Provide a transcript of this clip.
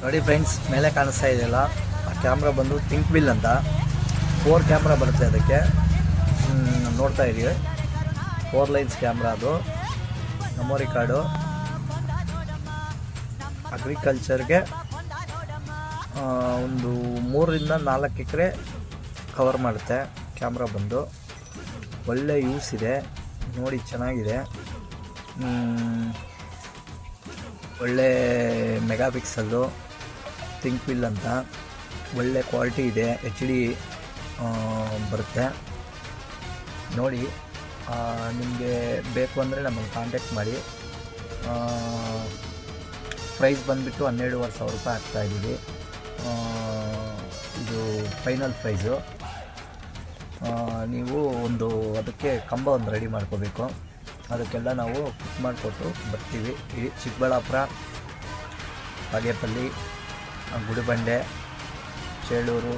ನೋಡಿ ಫ್ರೆಂಡ್ಸ್, ಮೇಲೆ ಕಾಣಿಸ್ತಾ ಇದೆಯಲ್ಲ, ಆ ಕ್ಯಾಮ್ರಾ ಬಂದು ಥಿಂಕ್ ಬಿಲ್ ಅಂತ 4 ಕ್ಯಾಮ್ರಾ ಬರುತ್ತೆ ಅದಕ್ಕೆ. ನೋಡ್ತಾ ಇದೀವಿ, 4 ಲೈನ್ಸ್ ಕ್ಯಾಮ್ರಾ. ಅದು ಮೆಮೊರಿ ಕಾರ್ಡು. ಅಗ್ರಿಕಲ್ಚರ್ಗೆ ಒಂದು 3 ರಿಂದ 4 ಎಕರೆ ಕವರ್ ಮಾಡುತ್ತೆ ಕ್ಯಾಮ್ರಾ ಬಂದು. ಒಳ್ಳೆ ಯೂಸ್ ಇದೆ ನೋಡಿ, ಚೆನ್ನಾಗಿದೆ. ಒಳ್ಳೆ ಮೆಗಾ ಪಿಕ್ಸಲ್ಲು, ಥಿಂಕ್ ಬಿಲ್ ಅಂತ. ಒಳ್ಳೆ ಕ್ವಾಲಿಟಿ ಇದೆ, HD ಬರುತ್ತೆ ನೋಡಿ. ನಿಮಗೆ ಬೇಕು ಅಂದರೆ ನಮ್ಮನ್ನು ಕಾಂಟ್ಯಾಕ್ಟ್ ಮಾಡಿ. ಪ್ರೈಸ್ ಬಂದುಬಿಟ್ಟು 12,500 ರೂಪಾಯಿ ಆಗ್ತಾಯಿದ್ದೀವಿ. ಇದು ಫೈನಲ್ ಪ್ರೈಸು. ನೀವು ಅದಕ್ಕೆ ಕಂಬ ರೆಡಿ ಮಾಡ್ಕೋಬೇಕು. ಅದಕ್ಕೆಲ್ಲ ನಾವು ಫಿಟ್ ಮಾಡಿಕೊಟ್ಟು ಬರ್ತೀವಿ. ಈ ಚಿಕ್ಕಬಳ್ಳಾಪುರ, ಬಾಗೇಪಲ್ಲಿ, ಗುಡಿಬಂಡೆ, ಚೇಳೂರು,